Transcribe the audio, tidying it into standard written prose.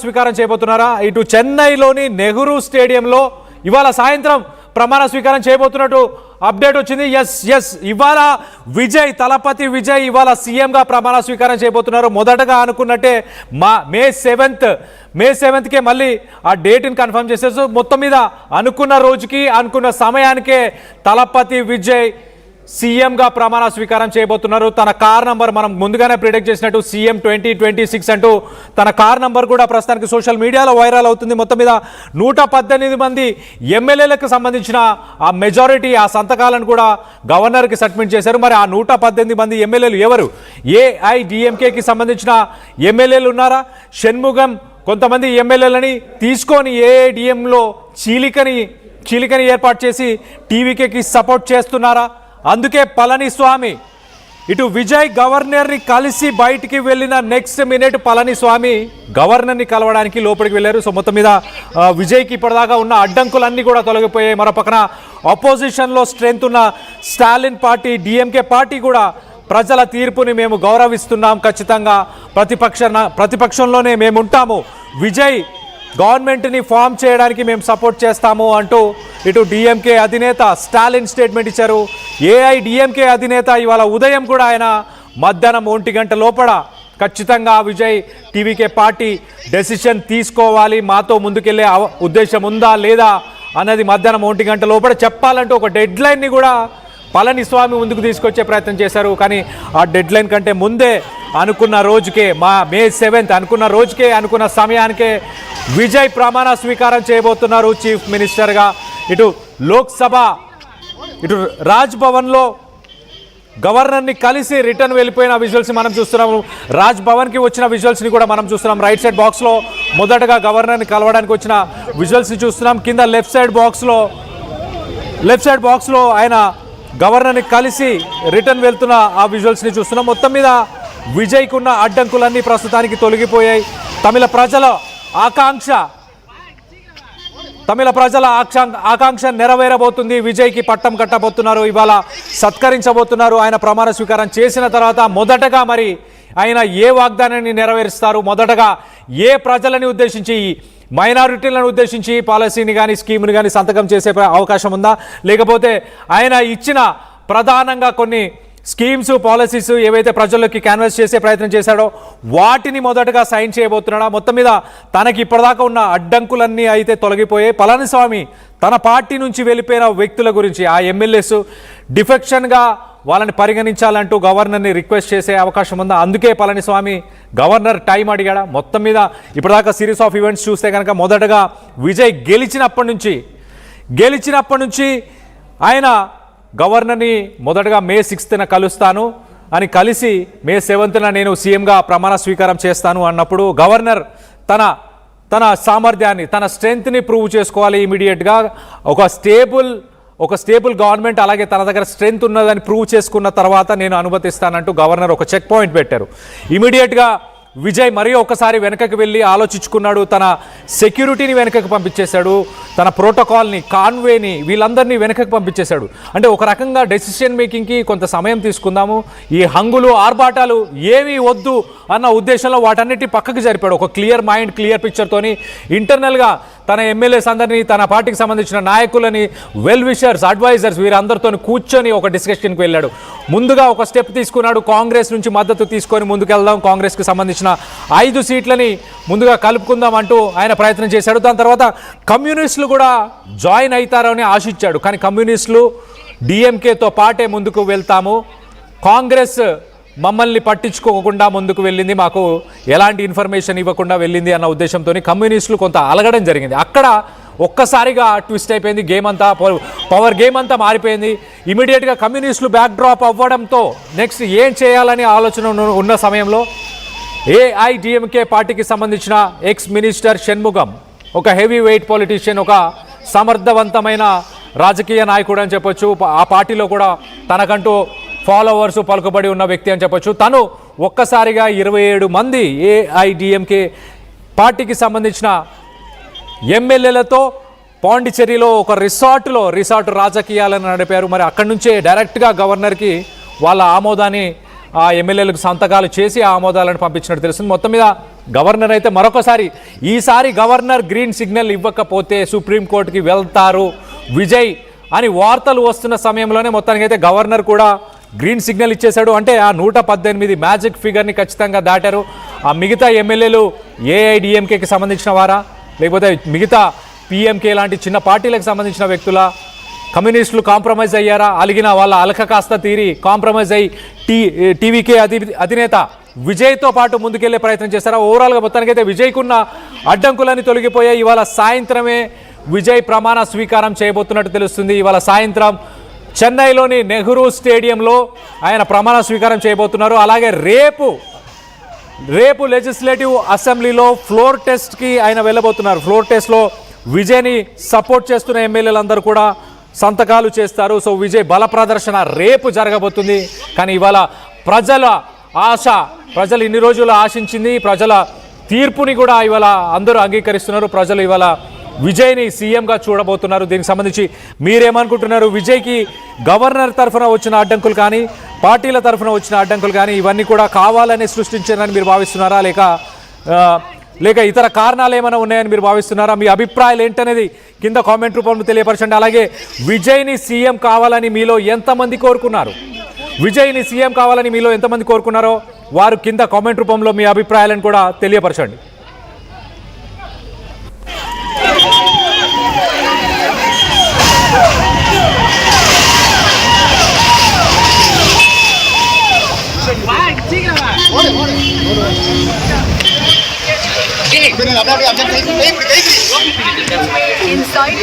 స్వీకారం చేయబోతున్నారా? ఇటు చెన్నైలోని నెహ్రూ స్టేడియంలో ఇవాళ సాయంత్రం ప్రమాణ స్వీకారం చేయబోతున్నట్టు అప్డేట్ వచ్చింది. ఎస్ ఇవాళ తలపతి విజయ్ ఇవాళ సీఎంగా ప్రమాణ స్వీకారం చేయబోతున్నారు. మొదటగా అనుకున్నట్టే మే 7కే మళ్ళీ ఆ డేట్ని కన్ఫర్మ్ చేసేసి మొత్తం మీద అనుకున్న రోజుకి అనుకున్న సమయానికే తలపతి విజయ్ సీఎంగా ప్రమాణ స్వీకారం చేయబోతున్నారు. తన కార్ నంబర్ మనం ముందుగానే ప్రిడిక్ట్ చేసినట్టు సీఎం 2026 అంటూ తన కార్ నంబర్ కూడా ప్రస్తుతానికి సోషల్ మీడియాలో వైరల్ అవుతుంది. మొత్తం మీద 118 మంది ఎమ్మెల్యేలకు సంబంధించిన ఆ మెజారిటీ ఆ సంతకాలను కూడా గవర్నర్కి సబ్మిట్ చేశారు. మరి ఆ 118 మంది ఎమ్మెల్యేలు ఎవరు? ఏఐడిఎంకేకి సంబంధించిన ఎమ్మెల్యేలు ఉన్నారా? షణ్ముగం కొంతమంది ఎమ్మెల్యేలని తీసుకొని ఏఐడిఎంలో చీలికని ఏర్పాటు చేసి టీవీకేకి సపోర్ట్ చేస్తున్నారా? అందుకే పళనిస్వామి ఇటు విజయ్ గవర్నర్ని కలిసి బయటికి వెళ్ళిన నెక్స్ట్ మినిట్ పళనిస్వామి గవర్నర్ని కలవడానికి లోపలికి వెళ్ళారు. సో మొత్తం మీద విజయ్కి ఇప్పటిదాకా ఉన్న అడ్డంకులన్నీ కూడా తొలగిపోయాయి. మరో పక్కన అపోజిషన్లో స్ట్రెంత్ ఉన్న స్టాలిన్ పార్టీ డిఎంకే పార్టీ కూడా ప్రజల తీర్పుని మేము గౌరవిస్తున్నాం, ఖచ్చితంగా ప్రతిపక్షంలోనే మేము ఉంటాము, విజయ్ గవర్నమెంట్ని ఫామ్ చేయడానికి మేము సపోర్ట్ చేస్తాము అంటూ ఇటు డిఎంకే అధినేత స్టాలిన్ స్టేట్మెంట్ ఇచ్చారు. ఏఐడిఎంకే అధినేత ఇవాళ ఉదయం కూడా ఆయన మధ్యాహ్నం 1 గంట లోపల ఖచ్చితంగా విజయ్ టీవీకే పార్టీ డెసిషన్ తీసుకోవాలి, మాతో ముందుకెళ్లే ఉద్దేశం ఉందా లేదా అన్నది మధ్యాహ్నం 1 గంట లోపల చెప్పాలంటూ ఒక డెడ్ లైన్ని కూడా పళనిస్వామి ముందుకు తీసుకొచ్చే ప్రయత్నం చేశారు. కానీ ఆ డెడ్ లైన్ కంటే ముందే అనుకున్న రోజుకే మే 7 అనుకున్న రోజుకే అనుకున్న సమయానికే విజయ్ ప్రమాణ స్వీకారం చేయబోతున్నారు చీఫ్ మినిస్టర్గా. ఇటు లోక్సభ ఇటు రాజ్ భవన్లో గవర్నర్ని కలిసి రిటర్న్ వెళ్ళిపోయిన విజువల్స్ మనం చూస్తున్నాము. రాజ్ భవన్కి వచ్చిన విజువల్స్ని కూడా మనం చూస్తున్నాం. రైట్ సైడ్ బాక్స్లో మొదటగా గవర్నర్ని కలవడానికి వచ్చిన విజువల్స్ని చూస్తున్నాం. కింద లెఫ్ట్ సైడ్ బాక్స్లో ఆయన గవర్నర్ని కలిసి రిటర్న్ వెళ్తున్న ఆ విజువల్స్ని చూస్తున్నాం. మొత్తం మీద విజయ్కి ఉన్న అడ్డంకులన్నీ ప్రస్తుతానికి తొలగిపోయాయి. తమిళ ప్రజల ఆకాంక్ష నెరవేరబోతుంది. విజయ్కి పట్టం కట్టబోతున్నారు, ఇవాళ సత్కరించబోతున్నారు. ఆయన ప్రమాణ స్వీకారం చేసిన తర్వాత మొదటగా మరి ఆయన ఏ వాగ్దానాన్ని నెరవేరుస్తారు, మొదటగా ఏ ప్రజలని ఉద్దేశించి మైనారిటీలను ఉద్దేశించి పాలసీని కానీ స్కీమ్ని కానీ సంతకం చేసే అవకాశం ఉందా, లేకపోతే ఆయన ఇచ్చిన ప్రధానంగా కొన్ని స్కీమ్స్ పాలసీస్ ఏవైతే ప్రజల్లోకి క్యాన్వాస్ చేసే ప్రయత్నం చేశాడో వాటిని మొదటగా సైన్ చేయబోతున్నాడా? మొత్తం మీద తనకి ఇప్పటిదాకా ఉన్న అడ్డంకులన్నీ అయితే తొలగిపోయాయి. పళనిస్వామి తన పార్టీ నుంచి వెళ్ళిపోయిన వ్యక్తుల గురించి ఆ ఎమ్మెల్యేస్ డిఫెక్షన్గా వాళ్ళని పరిగణించాలంటూ గవర్నర్ని రిక్వెస్ట్ చేసే అవకాశం ఉందా? అందుకే పళనిస్వామి గవర్నర్ టైం అడిగాడా? మొత్తం మీద ఇప్పటిదాకా సిరీస్ ఆఫ్ ఈవెంట్స్ చూస్తే కనుక మొదటగా విజయ్ గెలిచినప్పటి నుంచి ఆయన గవర్నర్ని మొదటగా మే 6న కలుస్తాను అని కలిసి మే 7న నేను సీఎంగా ప్రమాణ స్వీకారం చేస్తాను అన్నప్పుడు గవర్నర్ తన సామర్థ్యాన్ని తన స్ట్రెంగ్త్ని ప్రూవ్ చేసుకోవాలి. ఇమీడియట్గా ఒక స్టేబుల్ గవర్నమెంట్ అలాగే తన దగ్గర స్ట్రెంగ్త్ ఉన్నదని ప్రూవ్ చేసుకున్న తర్వాత నేను అనుమతిస్తానంటూ గవర్నర్ ఒక చెక్ పాయింట్ పెట్టారు. ఇమీడియట్గా విజయ్ మరీ ఒకసారి వెనకకి వెళ్ళి ఆలోచించుకున్నాడు. తన సెక్యూరిటీని వెనకకి పంపించేశాడు, తన ప్రోటోకాల్ని కాన్వేని వీళ్ళందరినీ వెనకకి పంపించేశాడు. అంటే ఒక రకంగా డెసిషన్ మేకింగ్కి కొంత సమయం తీసుకుందాము, ఈ హంగులు ఆర్భాటాలు ఏమీ వద్దు అన్న ఉద్దేశంలో వాటన్నిటి పక్కకి జరిపాడు. ఒక క్లియర్ మైండ్ క్లియర్ పిక్చర్తోని ఇంటర్నల్గా తన ఎమ్మెల్యేస్ అందరినీ తన పార్టీకి సంబంధించిన నాయకులని వెల్ విషర్స్ అడ్వైజర్స్ వీరందరితో కూర్చొని ఒక డిస్కషన్కి వెళ్ళాడు. ముందుగా ఒక స్టెప్ తీసుకున్నాడు, కాంగ్రెస్ నుంచి మద్దతు తీసుకొని ముందుకెళ్దాం, కాంగ్రెస్కి సంబంధించిన 5 సీట్లని ముందుగా కలుపుకుందాం అంటూ ఆయన ప్రయత్నం చేశాడు. దాని తర్వాత కమ్యూనిస్టులు కూడా జాయిన్ అవుతారని ఆశించాడు. కానీ కమ్యూనిస్టులు డిఎంకేతో పాటే ముందుకు వెళ్తాము, కాంగ్రెస్ మమ్మల్ని పట్టించుకోకుండా ముందుకు వెళ్ళింది, మాకు ఎలాంటి ఇన్ఫర్మేషన్ ఇవ్వకుండా వెళ్ళింది అన్న ఉద్దేశంతో కమ్యూనిస్టులు కొంత అలగడం జరిగింది. అక్కడ ఒక్కసారిగా ట్విస్ట్ అయిపోయింది, పవర్ గేమ్ అంతా మారిపోయింది. ఇమీడియట్గా కమ్యూనిస్టులు బ్యాక్ డ్రాప్ అవ్వడంతో నెక్స్ట్ ఏం చేయాలని ఆలోచన ఉన్న సమయంలో ఏఐడిఎంకే పార్టీకి సంబంధించిన ఎక్స్ మినిస్టర్ షణ్ముగం, ఒక హెవీ వెయిట్ పొలిటీషియన్, ఒక సమర్థవంతమైన రాజకీయ నాయకుడు అని చెప్పొచ్చు. ఆ పార్టీలో కూడా తనకంటూ ఫాలోవర్స్ పలుకుబడి ఉన్న వ్యక్తి అని చెప్పొచ్చు. తను ఒక్కసారిగా 27 మంది ఏఐడిఎంకే పార్టీకి సంబంధించిన ఎమ్మెల్యేలతో పాండిచ్చేరిలో ఒక రిసార్ట్ రాజకీయాలను నడిపారు. మరి అక్కడి నుంచే డైరెక్ట్గా గవర్నర్కి వాళ్ళ ఆమోదాన్ని ఆ ఎమ్మెల్యేలకు సంతకాలు చేసి ఆమోదాలను పంపించినట్టు తెలుస్తుంది. మొత్తం మీద గవర్నర్ అయితే మరొకసారి ఈసారి గవర్నర్ గ్రీన్ సిగ్నల్ ఇవ్వకపోతే సుప్రీంకోర్టుకి వెళ్తారు విజయ్ అని వార్తలు వస్తున్న సమయంలోనే మొత్తానికి అయితే గవర్నర్ కూడా గ్రీన్ సిగ్నల్ ఇచ్చేశాడు. అంటే ఆ 118 మ్యాజిక్ ఫిగర్ని ఖచ్చితంగా దాటారు. ఆ మిగతా ఎమ్మెల్యేలు ఏఐడిఎంకేకి సంబంధించిన వారా, లేకపోతే మిగతా పిఎంకే లాంటి చిన్న పార్టీలకు సంబంధించిన వ్యక్తుల, కమ్యూనిస్టులు కాంప్రమైజ్ అయ్యారా, అలిగిన వాళ్ళ అలక కాస్త తీరి కాంప్రమైజ్ అయ్యి టీవీకే అధినేత విజయ్తో పాటు ముందుకెళ్లే ప్రయత్నం చేశారా? ఓవరాల్గా మొత్తానికైతే విజయ్కున్న అడ్డంకులన్నీ తొలగిపోయాయి. ఇవాళ సాయంత్రమే విజయ్ ప్రమాణ స్వీకారం చేయబోతున్నట్టు తెలుస్తుంది. ఇవాళ సాయంత్రం చెన్నైలోని నెహ్రూ స్టేడియంలో ఆయన ప్రమాణ స్వీకారం చేయబోతున్నారు. అలాగే రేపు లెజిస్లేటివ్ అసెంబ్లీలో ఫ్లోర్ టెస్ట్కి ఆయన వెళ్ళబోతున్నారు. ఫ్లోర్ టెస్ట్లో విజయ్ని సపోర్ట్ చేస్తున్న ఎమ్మెల్యేలందరూ కూడా సంతకాలు చేస్తారు. సో విజయ్ బల ప్రదర్శన రేపు జరగబోతుంది. కానీ ఇవాళ ప్రజల ఆశ, ప్రజలు ఇన్ని రోజులు ఆశించింది, ప్రజల తీర్పుని కూడా ఇవాళ అందరూ అంగీకరిస్తున్నారు. ప్రజలు ఇవాళ విజయ్ని సీఎంగా చూడబోతున్నారు. దీనికి సంబంధించి మీరేమనుకుంటున్నారు? విజయ్కి గవర్నర్ తరఫున వచ్చిన అడ్డంకులు కానీ, పార్టీల తరఫున వచ్చిన అడ్డంకులు కానీ ఇవన్నీ కూడా కావాలని సృష్టించారని మీరు భావిస్తున్నారా, లేక ఇతర కారణాలు ఏమైనా ఉన్నాయని మీరు భావిస్తున్నారా? మీ అభిప్రాయాలు ఏంటనేది కింద కామెంట్ రూపంలో తెలియపరచండి. అలాగే విజయ్ని సీఎం కావాలని మీలో ఎంతమంది కోరుకున్నారు, విజయ్ని సీఎం కావాలని మీలో ఎంతమంది కోరుకున్నారో వారు కింద కామెంట్ రూపంలో మీ అభిప్రాయాలను కూడా తెలియపరచండి. Inside.